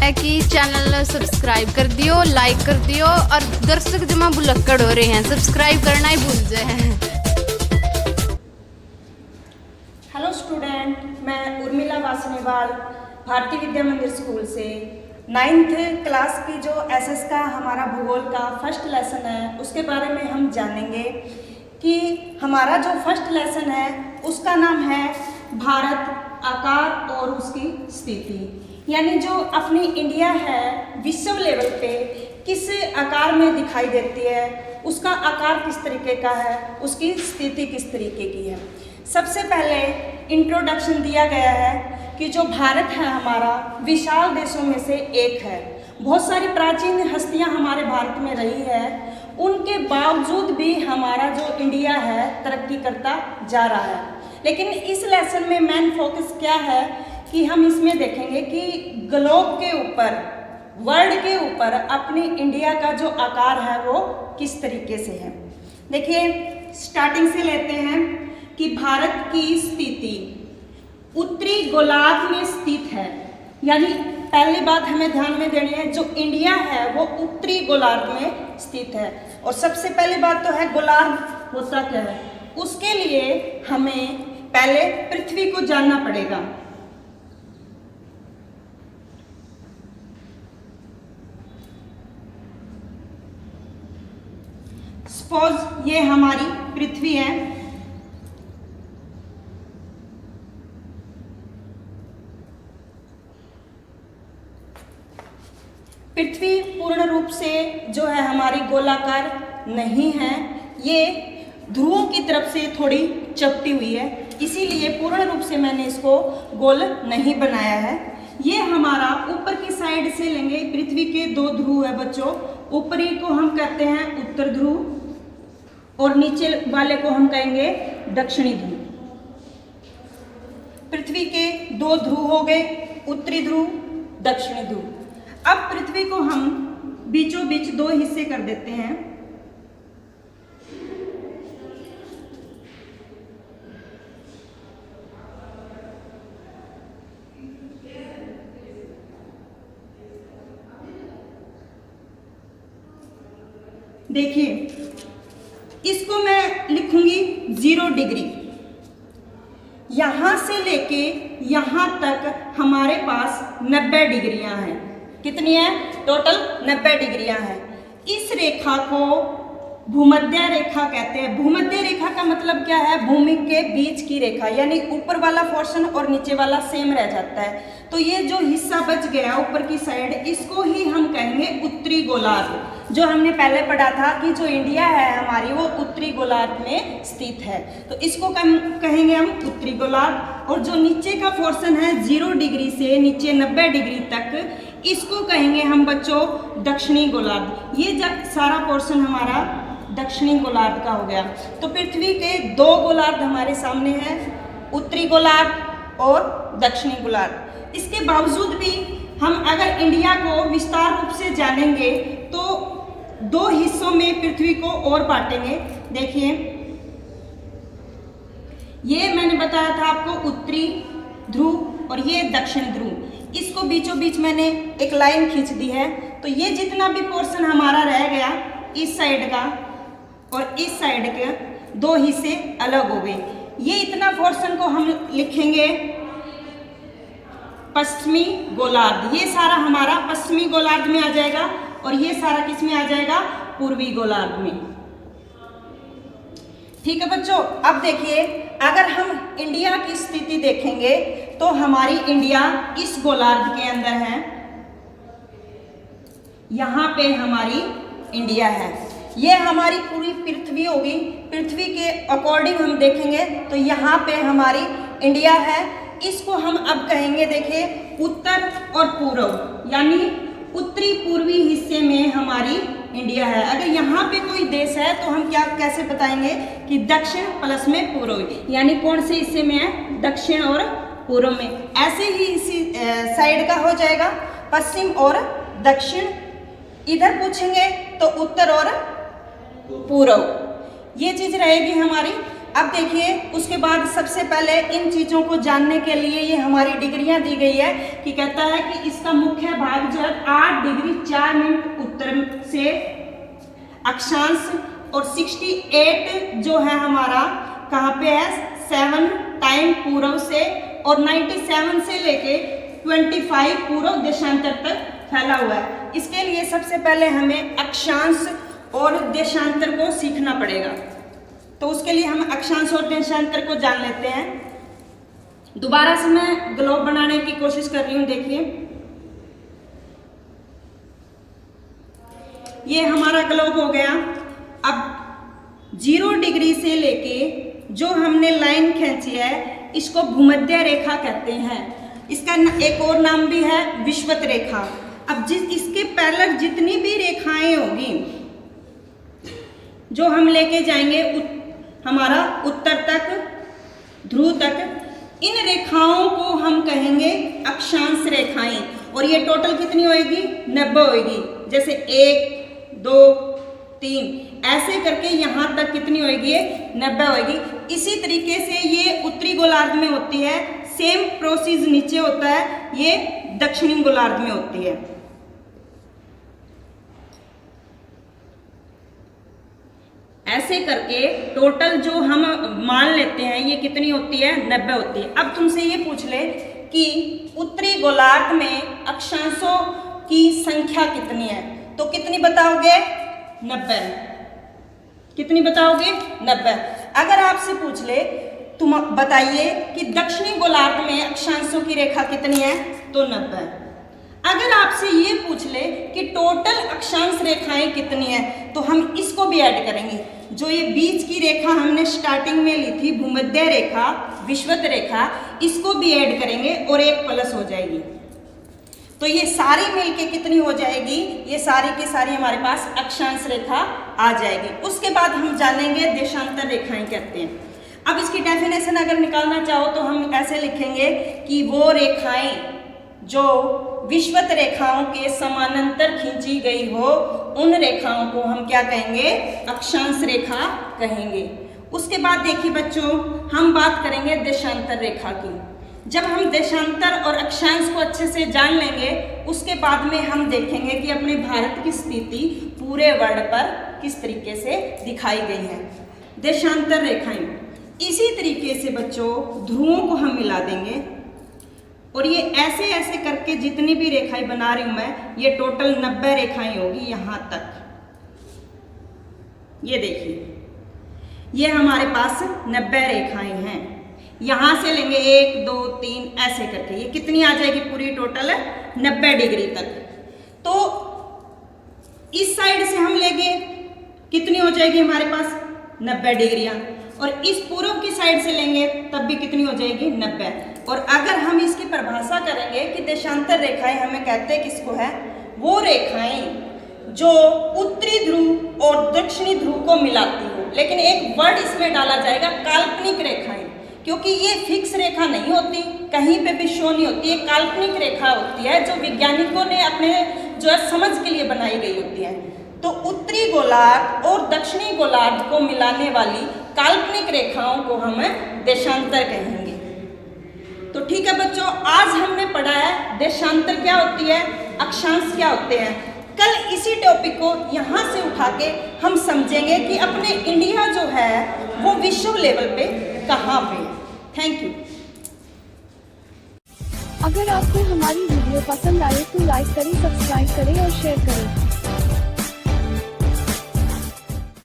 है कि channel subscribe कर दियो, लाइक कर दियो और दर्शक जमा बुलक्कड़ हो रहे हैं, सब्सक्राइब करना ही भूल जाए। हेलो स्टूडेंट, मैं उर्मिला वासनीवाल भारतीय विद्या मंदिर स्कूल से 9th क्लास की जो एसएस का हमारा भूगोल का फर्स्ट लेसन है उसके बारे में हम जानेंगे कि हमारा जो फर्स्ट लेसन है उसका नाम है भारत, आकार और उसकी स्थिति। यानी जो अपनी इंडिया है विश्व लेवल पे किस आकार में दिखाई देती है, उसका आकार किस तरीके का है, उसकी स्थिति किस तरीके की है। सबसे पहले इंट्रोडक्शन दिया गया है कि जो भारत है हमारा विशाल देशों में से एक है। बहुत सारी प्राचीन हस्तियां हमारे भारत में रही है, उनके बावजूद भी हमारा जो इंडिया है तरक्की करता जा रहा है। लेकिन इस लेसन में मेन फोकस क्या है कि हम इसमें देखेंगे कि ग्लोब के ऊपर, वर्ल्ड के ऊपर अपनी इंडिया का जो आकार है वो किस तरीके से है। देखिए स्टार्टिंग से लेते हैं कि भारत की स्थिति उत्तरी गोलार्ध में स्थित है। यानी पहली बात हमें ध्यान में देनी है, जो इंडिया है वो उत्तरी गोलार्ध में स्थित है। और सबसे पहली बात तो है गोलार्ध होता क्या है, उसके लिए हमें पहले पृथ्वी को जानना पड़ेगा। सपोज ये हमारी पृथ्वी है, पृथ्वी पूर्ण रूप से जो है हमारी गोलाकार नहीं है, ये ध्रुवों की तरफ से थोड़ी चपटी हुई है, इसीलिए पूर्ण रूप से मैंने इसको गोल नहीं बनाया है। ये हमारा ऊपर की साइड से लेंगे, पृथ्वी के दो ध्रुव है बच्चों, ऊपरी को हम कहते हैं उत्तर ध्रुव और नीचे वाले को हम कहेंगे दक्षिणी ध्रुव। पृथ्वी के दो ध्रुव हो गए, उत्तरी ध्रुव, दक्षिणी ध्रुव। अब पृथ्वी को हम बीचों बीच दो हिस्से कर देते हैं। देखिए इसको मैं लिखूंगी 0 डिग्री। यहां से लेके यहां तक हमारे पास 90 डिग्रियां हैं। कितनी है? टोटल 90 डिग्रियां हैं। इस रेखा को भूमध्य रेखा कहते हैं। भूमध्य रेखा का मतलब क्या है? भूमि के बीच की रेखा, यानी ऊपर वाला पोर्शन और नीचे वाला सेम रह जाता है। तो ये जो हिस्सा बच गया ऊपर की साइड, इसको ही हम कहेंगे उत्तरी गोलार्ध। जो हमने पहले पढ़ा था कि जो इंडिया है हमारी वो उत्तरी गोलार्ध में स्थित है, तो इसको कहेंगे हम उत्तरी गोलार्ध। और जो नीचे का पोर्शन है 0 डिग्री से नीचे 90 डिग्री तक, इसको कहेंगे हम बच्चों दक्षिणी गोलार्ध। ये सारा पोर्शन हमारा दक्षिणी गोलार्ध का हो गया। तो पृथ्वी के दो गोलार्ध हमारे सामने हैं, उत्तरी गोलार्ध और दक्षिणी गोलार्ध। इसके बावजूद भी हम अगर इंडिया को विस्तार रूप से जानेंगे तो दो हिस्सों में पृथ्वी को और बांटेंगे। देखिए ये मैंने बताया था आपको उत्तरी ध्रुव और ये दक्षिण ध्रुव। इसको बीचों बीच मैंने एक लाइन खींच दी है, तो ये जितना भी पोर्शन हमारा रह गया इस साइड का और इस साइड के दो हिस्से अलग हो गए। ये इतना पोर्शन को हम लिखेंगे पश्चिमी गोलार्ध। ये सारा हमारा पश्चिमी गोलार्ध में आ जाएगा और ये सारा किस में आ जाएगा? पूर्वी गोलार्ध में। ठीक है बच्चों, अब देखिए अगर हम इंडिया की स्थिति देखेंगे तो हमारी इंडिया इस गोलार्ध के अंदर है। यहां पे हमारी इंडिया है, ये हमारी पूरी पृथ्वी होगी। पृथ्वी के अकॉर्डिंग हम देखेंगे तो यहाँ पे हमारी इंडिया है। इसको हम अब कहेंगे, देखिए उत्तर और पूर्व, यानी उत्तरी पूर्वी हिस्से में हमारी इंडिया है। अगर यहाँ पे कोई देश है तो हम क्या कैसे बताएंगे कि दक्षिण प्लस में पूर्व, यानी कौन से हिस्से में है? दक्षिण और पूर्व में। ऐसे ही इसी साइड का हो जाएगा पश्चिम और दक्षिण। इधर पूछेंगे तो उत्तर और पूर्व, ये चीज रहेगी हमारी अब देखिए उसके बाद सबसे पहले इन चीज़ों को जानने के लिए ये हमारी डिग्रियां दी गई है कि कहता है कि इसका मुख्य भाग जो है 8 डिग्री 4 मिनट उत्तर से अक्षांश और 68 जो है हमारा कहाँ पे है 7 टाइम पूर्व से और 97 से लेके 25 पूर्व देशांतर तक फैला हुआ है। इसके लिए सबसे पहले हमें अक्षांश और देशांतर को सीखना पड़ेगा। तो उसके लिए हम अक्षांश और देशांतर को जान लेते हैं। दोबारा से मैं ग्लोब बनाने की कोशिश कर रही हूँ। देखिए ये हमारा ग्लोब हो गया। अब 0 डिग्री से लेके जो हमने लाइन खींची है इसको भूमध्य रेखा कहते हैं। इसका एक और नाम भी है विषुवत रेखा। अब इसके पैरेलल जितनी भी रेखाएं होगी जो हम लेके जाएंगे हमारा उत्तर तक, ध्रुव तक, इन रेखाओं को हम कहेंगे अक्षांश रेखाएं। और ये टोटल कितनी होएगी 90 होएगी। जैसे 1 2 3 ऐसे करके यहाँ तक कितनी होएगी 90 होएगी। इसी तरीके से ये उत्तरी गोलार्ध में होती है। सेम प्रोसेस नीचे होता है, ये दक्षिणी गोलार्ध में होती है। ऐसे करके टोटल जो हम मान लेते हैं ये कितनी होती है 90 होती है। अब तुमसे ये पूछ ले कि उत्तरी गोलार्ध में अक्षांशों की संख्या कितनी है, तो कितनी बताओगे 90। कितनी बताओगे 90। अगर आपसे पूछ ले तुम बताइए कि दक्षिणी गोलार्ध में अक्षांशों की रेखा कितनी है, तो 90। अगर आपसे ये पूछ ले कि टोटल अक्षांश रेखाएं कितनी है, तो हम इसको भी ऐड करेंगे। जो ये बीच की रेखा हमने स्टार्टिंग में ली थी भूमध्य रेखा, विषुवत रेखा, इसको भी ऐड करेंगे और एक प्लस हो जाएगी। तो ये सारी मिलके कितनी हो जाएगी, ये सारी की सारी हमारे पास अक्षांश रेखा आ जाएगी। उसके बाद हम जानेंगे देशांतर रेखाएं कहते हैं। अब इसकी डेफिनेशन अगर निकालना चाहो तो हम ऐसे लिखेंगे कि वो रेखाएं जो विषुवत रेखाओं के समानांतर खींची गई हो उन रेखाओं को हम क्या कहेंगे, अक्षांश रेखा कहेंगे। उसके बाद देखिए बच्चों हम बात करेंगे देशांतर रेखा की। जब हम देशांतर और अक्षांश को अच्छे से जान लेंगे उसके बाद में हम देखेंगे कि अपने भारत की स्थिति पूरे वर्ल्ड पर किस तरीके से दिखाई गई है। देशांतर रेखाएं इसी तरीके से बच्चों ध्रुवों को हम मिला देंगे और ये ऐसे ऐसे करके जितनी भी रेखाएं बना रही हूं मैं, ये टोटल 90 रेखाएं होगी यहां तक। ये देखिए ये हमारे पास 90 रेखाएं हैं। यहां से लेंगे 1 2 3 ऐसे करके ये कितनी आ जाएगी पूरी टोटल 90 डिग्री तक। तो इस साइड से हम लेंगे कितनी हो जाएगी हमारे पास 90 डिग्रियां, और इस पूर्व की साइड से लेंगे तब भी कितनी हो जाएगी 90। और अगर हम इसकी परिभाषा करेंगे कि देशांतर रेखाएं हमें कहते हैं किसको है, वो रेखाएं जो उत्तरी ध्रुव और दक्षिणी ध्रुव को मिलाती हो। लेकिन एक वर्ड इसमें डाला जाएगा काल्पनिक रेखाएं, क्योंकि ये फिक्स रेखा नहीं होती, कहीं पे भी शो नहीं होती। ये काल्पनिक रेखा होती है जो वैज्ञानिकों ने अपने जो है समझ के लिए बनाई गई होती है। तो उत्तरी गोलार्ध और दक्षिणी गोलार्ध को मिलाने वाली काल्पनिक रेखाओं को हम देशांतर कहेंगे। तो ठीक है बच्चों, आज हमने पढ़ा है देशांतर क्या होती है, अक्षांश क्या होते हैं। कल इसी टॉपिक को यहाँ से उठा के हम समझेंगे कि अपने इंडिया जो है वो विश्व लेवल पे कहाँ पे है। Thank you. अगर आपको हमारी वीडियो पसंद आए तो लाइक करें, सब्सक्राइब करें और शेयर करें।